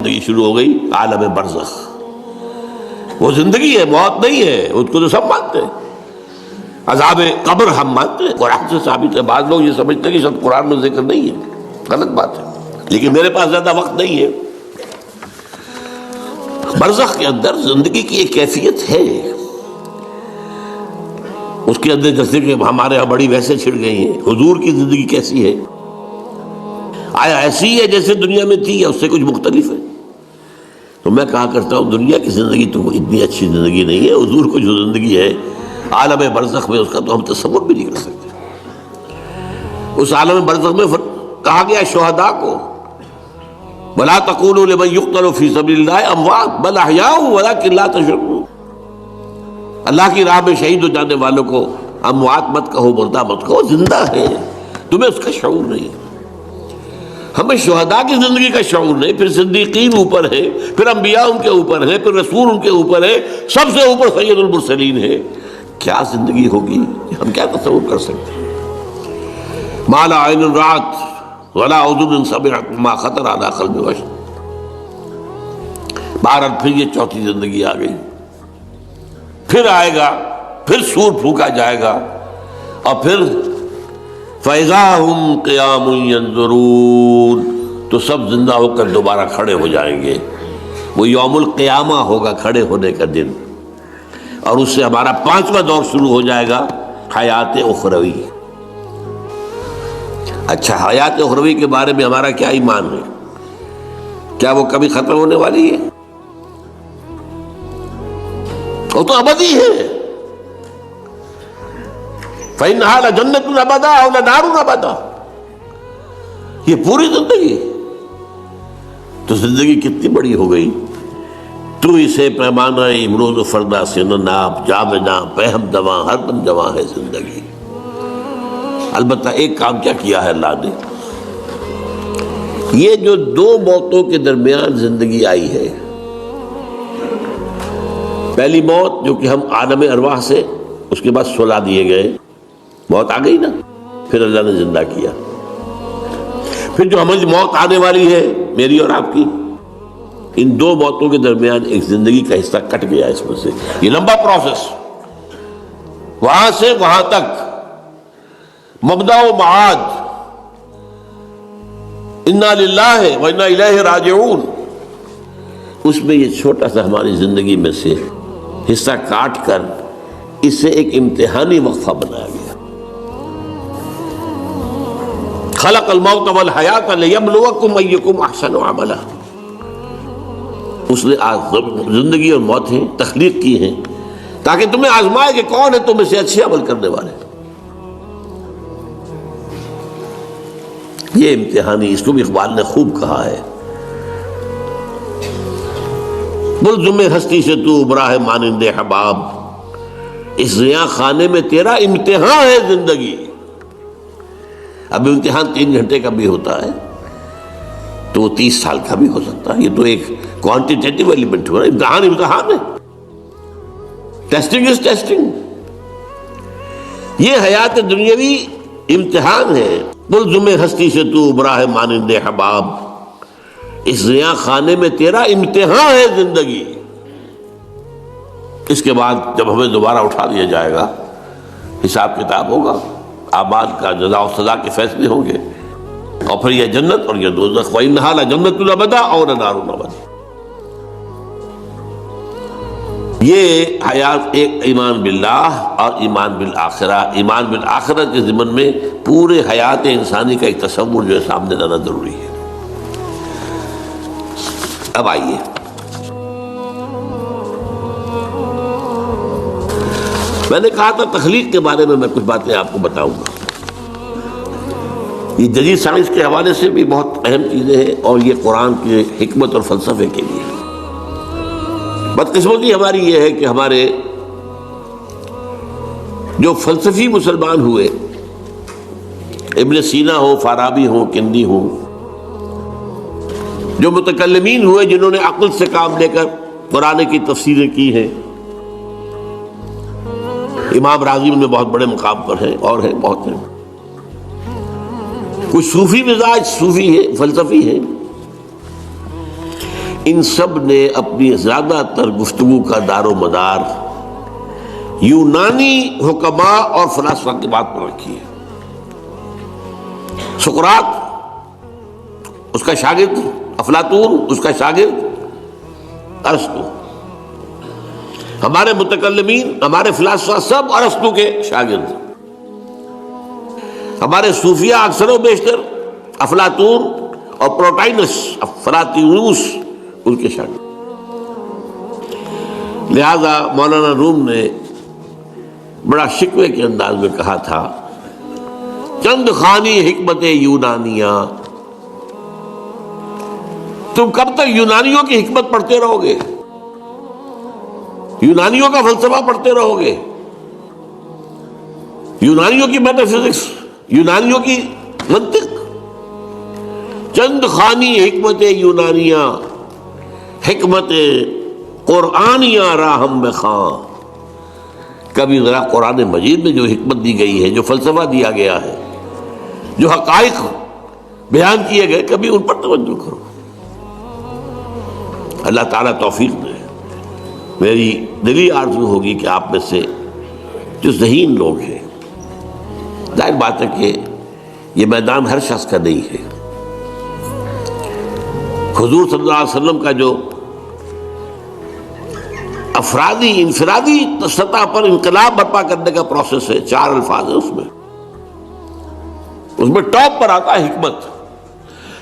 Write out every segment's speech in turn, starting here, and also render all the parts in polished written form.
زندگی شروع ہو گئی عالم برزخ. وہ زندگی ہے، موت نہیں ہے. اس کو تو سب مانتے ہیں. عذاب قبر ہم مانتے ہیں، قرآن سے ثابت ہے. بعض لوگ یہ سمجھتے ہیں کہ شاید قرآن میں ذکر نہیں ہے، غلط بات ہے. لیکن میرے پاس زیادہ وقت نہیں ہے. برزخ کے اندر زندگی کی ایک کیفیت ہے. اس کے اندر جیسے کہ ہمارے یہاں بڑی ویسے چھڑ گئی ہیں. حضور کی زندگی کیسی ہے؟ آیا ایسی ہے جیسے دنیا میں تھی یا اس سے کچھ مختلف ہے؟ تو میں کہا کرتا ہوں دنیا کی زندگی تو اتنی اچھی زندگی نہیں ہے. حضور کو جو زندگی ہے عالم برزخ میں، اس کا تو ہم تصور بھی نہیں کر سکتے. اس عالم برزخ میں کہا گیا شہداء کو وَلَا تَقُولُوا لِمَن يُقْتَلُ فِي سَبِيلِ اللَّهِ أَمْوَاتٌ بَلْ أَحْيَاءٌ وَلَٰكِن لَا تَشْعُرُونَ. اللہ کی راہ میں شہید ہو جانے والوں کو اموات مت کہو، مردہ مت کہو، زندہ ہے. تمہیں اس کا شعور نہیں. ہمیں شہداء کی زندگی کا شعور نہیں. پھر صدیقین اوپر ہے، پھر انبیاء ان کے اوپر ہے، پھر رسول ان کے اوپر ہے، سب سے اوپر سید المرسلین ہے. کیا زندگی ہوگی؟ ہم کیا تصور کر سکتے ہیں؟ ما لا عین رأت ولا اذن سمعت ما خطر على قلب بشر. بہرحال پھر یہ چوتھی زندگی آ گئی. پھر آئے گا، پھر سور پھونکا جائے گا، اور پھر فَإِذَا هُمْ قِيَامٌ يَنظُرُونَ. تو سب زندہ ہو کر دوبارہ کھڑے ہو جائیں گے. وہ یوم القیامہ ہوگا، کھڑے ہونے کا دن. اور اس سے ہمارا 5واں دور شروع ہو جائے گا، حیات اخروی. اچھا، حیات اخروی کے بارے میں ہمارا کیا ایمان ہے؟ کیا وہ کبھی ختم ہونے والی ہے؟ وہ تو ابدی ہے. فَإِنَّهَا لَجَنَّةٌ أَبَدًا أَوْ لَنَارٌ أَبَدًا. یہ پوری زندگی تو زندگی کتنی بڑی ہو گئی. تو اسے پیمانہ امروز و فردہ سے نہ ناپ، جاویداں پہم دواں ہر دم جواں ہے زندگی. البتہ ایک کام کیا کیا ہے اللہ نے، یہ جو دو موتوں کے درمیان زندگی آئی ہے، پہلی موت جو کہ ہم عالم ارواح سے اس کے بعد سلا دیے گئے، موت آ گئی نا، پھر اللہ نے زندہ کیا. پھر جو ہمیں موت آنے والی ہے میری اور آپ کی، ان دو موتوں کے درمیان ایک زندگی کا حصہ کٹ گیا. اس میں سے یہ لمبا پروسیس، وہاں سے وہاں تک مبدا و معاد، انا للہ و انا الیہ راجعون. اس میں یہ چھوٹا سا ہماری زندگی میں سے حصہ کاٹ کر اسے ایک امتحانی وقفہ بنایا گیا. خلق الموت والحیات لیبلوکم ایکم احسن عملا. اس نے زندگی اور موتیں تخلیق کی ہیں تاکہ تمہیں آزمائے کہ کون ہے تم سے اچھے عمل کرنے والے. یہ امتحانی، اس کو بھی اقبال نے خوب کہا ہے. ملزم ہستی سے تو ابرا ہے مانند حباب، اس زیاں خانے میں تیرا امتحان ہے زندگی. اب امتحان 3 گھنٹے کا بھی ہوتا ہے تو وہ 30 سال کا بھی ہو سکتا ہے. یہ تو ایک کوانٹیٹیٹیو ایلیمنٹ ہوا. امتحان ہے. Testing is testing. یہ حیات دنیاوی امتحان ہے. ملزم ہستی سے تو ابرا ہے مانند حباب، اس زیاں خانے میں تیرا امتحان ہے زندگی. اس کے بعد جب ہمیں دوبارہ اٹھا دیا جائے گا، حساب کتاب ہوگا، اعمال کا جزا و سزا کے فیصلے ہوں گے، اور پھر یہ جنت اور یہ دوزخ. وَإِنَّهَا لَجَنَّةٌ أَبَدًا أَوْ لَنَارٌ أَبَدًا. یہ حیات ایک ایمان باللہ اور ایمان بالآخرہ. ایمان بالآخرہ کے ضمن میں پورے حیات انسانی کا ایک تصور جو ہے سامنے لانا ضروری ہے. اب آئیے میں نے کہا تھا تخلیق کے بارے میں کچھ باتیں آپ کو بتاؤں گا. یہ جدید سائنس کے حوالے سے بھی بہت اہم چیزیں ہیں، اور یہ قرآن کی حکمت اور فلسفے کے لیے. بدقسمتی ہماری یہ ہے کہ ہمارے جو فلسفی مسلمان ہوئے، ابن سینا ہو، فارابی ہو، کندی ہو، جو متکلمین ہوئے جنہوں نے عقل سے کام لے کر قرآن کی تفسیریں کی ہیں، امام راضی میں بہت بڑے مقام پر ہیں، اور ہیں بہت ہیں. کچھ صوفی مزاج، صوفی ہے، فلسفی ہے. ان سب نے اپنی زیادہ تر گفتگو کا دار و مدار یونانی حکماء اور فلاسفہ کی بات پر رکھی ہے۔ سقراط اس کا شاگرد، افلاطون اس کا شاگرد، ارسطو۔ ہمارے متکلمین، ہمارے فلاسفہ سب ارسطو کے شاگرد۔ ہمارے صوفیہ اکثر و بیشتر افلاطون اور پروٹائنس افلاطونوس ان کے شاگرد۔ لہذا مولانا روم نے بڑا شکوے کے انداز میں کہا تھا، چند خوانی حکمت یونانیہ، تم کب تک یونانیوں کی حکمت پڑھتے رہو گے، یونانیوں کا فلسفہ پڑھتے رہو گے، یونانیوں کی میٹا فزکس، یونانیوں کی منطق؟ چند خوانی حکمت یونانیہ، حکمت قرآنیہ راہم میں خاں۔ کبھی ذرا قرآن مجید میں جو حکمت دی گئی ہے، جو فلسفہ دیا گیا ہے، جو حقائق بیان کیے گئے، کبھی ان پر توجہ کرو۔ اللہ تعالیٰ توفیق دے۔ میری دلی آرزو ہوگی کہ آپ میں سے جو ذہین لوگ ہیں، ظاہر بات ہے کہ یہ میدان ہر شخص کا نہیں ہے۔ حضور صلی اللہ علیہ وسلم کا جو افرادی انفرادی سطح پر انقلاب برپا کرنے کا پروسیس ہے، 4 الفاظ ہیں اس میں ٹاپ پر آتا ہے حکمت۔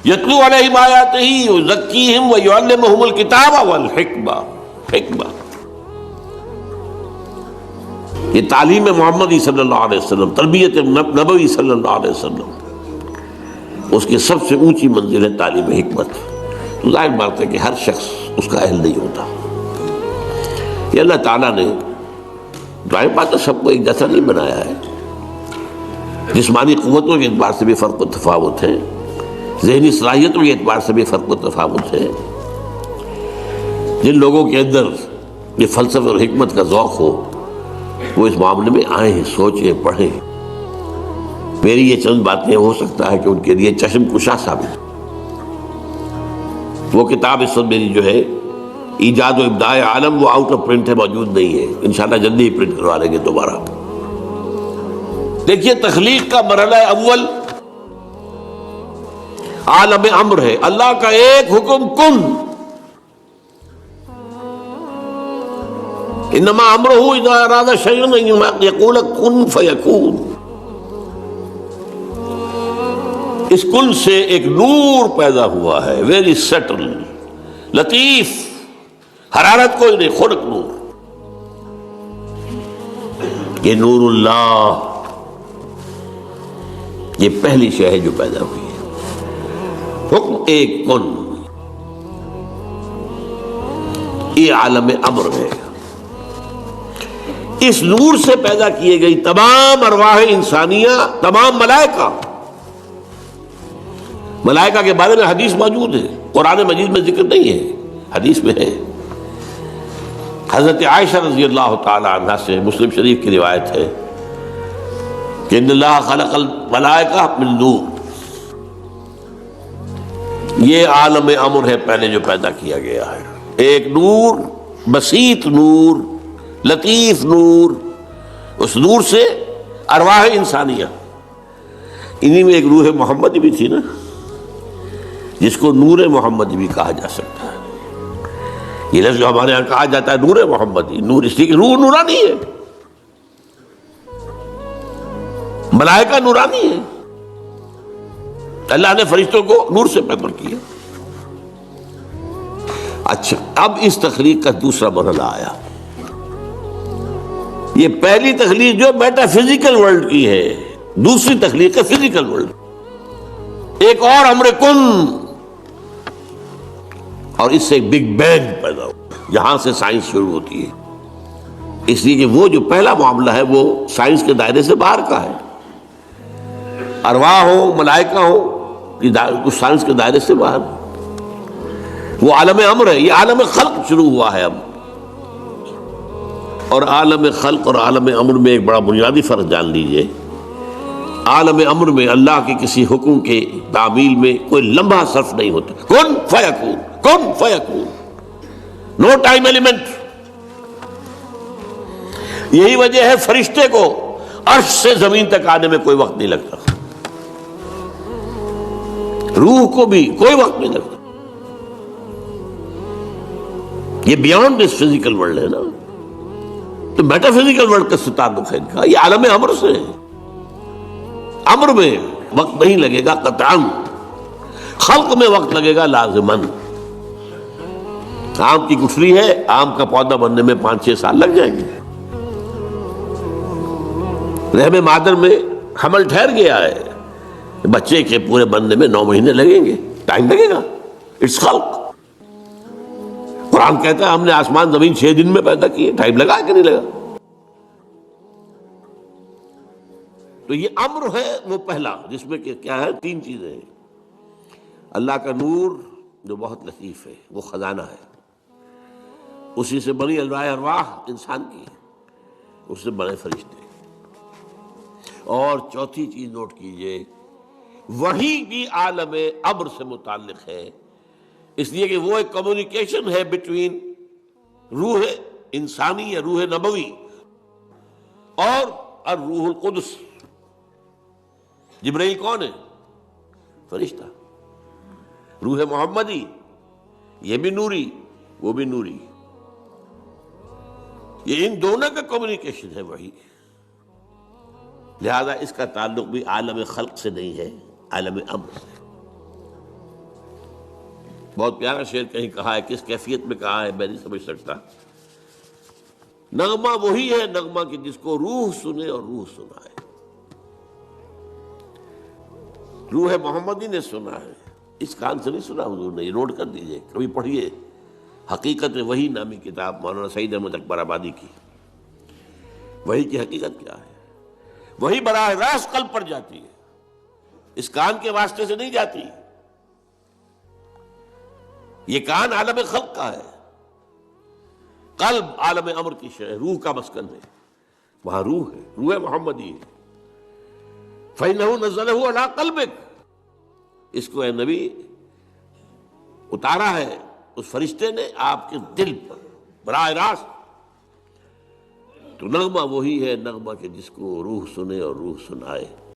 یتلو علیہم آیاتہ یزکیہم ویعلمہم الکتاب والحکمہ۔ حکمہ یہ تعلیم محمدی صلی اللہ علیہ وسلم، تربیت نبوی صلی اللہ علیہ وسلم، اس کی سب سے اونچی منزل ہے تعلیم حکمت۔ تو ظاہر بات ہے کہ ہر شخص اس کا اہل نہیں ہوتا۔ یہ اللہ تعالیٰ نے ظاہر بات ہے سب کو ایک جیسا نہیں بنایا ہے۔ جسمانی قوتوں کے اعتبار سے بھی فرق و تفاوت ہے، ذہنی صلاحیتوں کے اعتبار سے بھی فرق و تفاوت ہے۔ جن لوگوں کے اندر یہ فلسفہ اور حکمت کا ذوق ہو، وہ اس معاملے میں آئیں، سوچیں، پڑھیں۔ میری یہ چند باتیں ہو سکتا ہے کہ ان کے لیے چشم کشا ثابت۔ وہ کتاب اس وقت میری جو ہے ایجاد و ابداع عالم، وہ آؤٹ آف پرنٹ ہے، موجود نہیں ہے، انشاءاللہ جلدی ہی پرنٹ کروا لیں گے دوبارہ۔ دیکھیے تخلیق کا مرحلہ اول عالم امر ہے، اللہ کا ایک حکم کن، انما امرہ اذا اراد شیئا ان یقول کن فیکون۔ اس کن سے ایک نور پیدا ہوا ہے، ویری سٹل، لطیف، حرارت کوئی نہیں، خنک نور۔ یہ نور اللہ، یہ پہلی شے ہے جو پیدا ہوئی ہے۔ حکم ایک کن، یہ عالم امر ہے۔ اس نور سے پیدا کیے گئی تمام ارواح انسانیہ، تمام ملائکہ۔ ملائکہ کے بارے میں حدیث موجود ہے، قرآن مجید میں ذکر نہیں ہے، حدیث میں ہے۔ حضرت عائشہ رضی اللہ تعالی عنہ سے مسلم شریف کی روایت ہے کہ ان اللہ خلق الملائکہ من نور۔ یہ عالم امر ہے پہلے جو پیدا کیا گیا ہے، ایک نور، بسیط نور، لطیف نور۔ اس نور سے ارواح انسانیہ، انہی میں ایک روح محمدی بھی تھی نا، جس کو نور محمدی بھی کہا جا سکتا ہے۔ یہ لفظ جو ہمارے یہاں کہا جاتا ہے نور محمدی، نور اس لیے کہ روح نورانی ہے، ملائکہ نورانی ہے، اللہ نے فرشتوں کو نور سے پیدا کیا۔ اچھا، اب اس تخلیق کا دوسرا مرحلہ آیا۔ یہ پہلی تخلیق جو میٹا فزیکل ورلڈ کی ہے، دوسری تخلیق ہے فزیکل ورلڈ۔ ایک اور امر کن، اور اس سے ایک بگ بینگ پیدا ہوا، یہاں سے سائنس شروع ہوتی ہے۔ اس لیے کہ وہ جو پہلا معاملہ ہے وہ سائنس کے دائرے سے باہر کا ہے، ارواح ہو، ملائکہ ہو، یہ سائنس کے دائرے سے باہر۔ وہ عالم امر ہے، یہ عالم خلق شروع ہوا ہے اب۔ اور عالم خلق اور عالم امر میں ایک بڑا بنیادی فرق جان لیجئے۔ عالم امر میں اللہ کے کسی حکم کے تعمیل میں کوئی لمحہ صرف نہیں ہوتا، کن فیکون، کن فیکون، نو ٹائم ایلیمنٹ. یہی وجہ ہے فرشتے کو عرش سے زمین تک آنے میں کوئی وقت نہیں لگتا، روح کو بھی کوئی وقت نہیں لگتا. یہ بیانڈ دس فزیکل ورلڈ ہے نا، تو میٹا فزیکل ورلڈ کا تعلق ہے ان کا. یہ عالم امر سے ہے، امر میں وقت نہیں لگے گا قطعاً، خلق میں وقت لگے گا لازماً. آم کی گٹھلی ہے، آم کا پودا بننے میں 5-6 سال لگ جائیں گے. رحم مادر میں حمل ٹھہر گیا ہے، بچے کے پورے بننے میں 9 مہینے لگیں گے، ٹائم لگے گا. اٹس خلق. قرآن کہتا ہے ہم نے آسمان زمین 6 دن میں پیدا کیے، ٹائم لگا کہ نہیں لگا؟ تو یہ امر ہے وہ پہلا، جس میں کہ کیا ہے 3 چیزیں ہیں. اللہ کا نور جو بہت لطیف ہے، وہ خزانہ ہے، اسی سے بنی ارواح انسان کی، اس سے بنے فرشتے. اور چوتھی چیز نوٹ کیجئے، وحی بھی عالم امر سے متعلق ہے، اس لیے کہ وہ ایک کمیونیکیشن ہے بٹوین روح انسانی یا روح نبوی اور الروح القدس. جبرائیل کون ہے؟ فرشتہ. روح محمدی یہ بھی نوری، وہ بھی نوری. یہ ان دونوں کا کمیونیکیشن ہے وحی. لہذا اس کا تعلق بھی عالم خلق سے نہیں ہے، عالم امر سے. بہت پیارا شعر کہیں کہا ہے، کس کیفیت میں کہا ہے میں نہیں سمجھ سکتا. نغمہ وہی ہے نغمہ کہ جس کو روح سنے اور روح سنائے. روح محمدی نے سنا ہے، اس کان سے نہیں سنا حضور نے. یہ نوٹ کر دیجئے، کبھی پڑھیے حقیقت وحی نامی کتاب مولانا سعید احمد اکبر آبادی کی. وحی کی حقیقت کیا ہے؟ وہی براہ راست قلب پر جاتی ہے، اس کان کے واسطے سے نہیں جاتی. یہ کان عالم خلق کا ہے، قلب عالم امر کی شے، روح کا مسکن ہے. وہاں روح ہے، روح محمدی ہے. فَإِنَّهُ نَزَّلَهُ عَلَىٰ قَلْبِكَ، اس کو اے نبی اتارا ہے اس فرشتے نے آپ کے دل پر براہ راست. تو نغمہ وہی ہے نغمہ کہ جس کو روح سنے اور روح سنائے.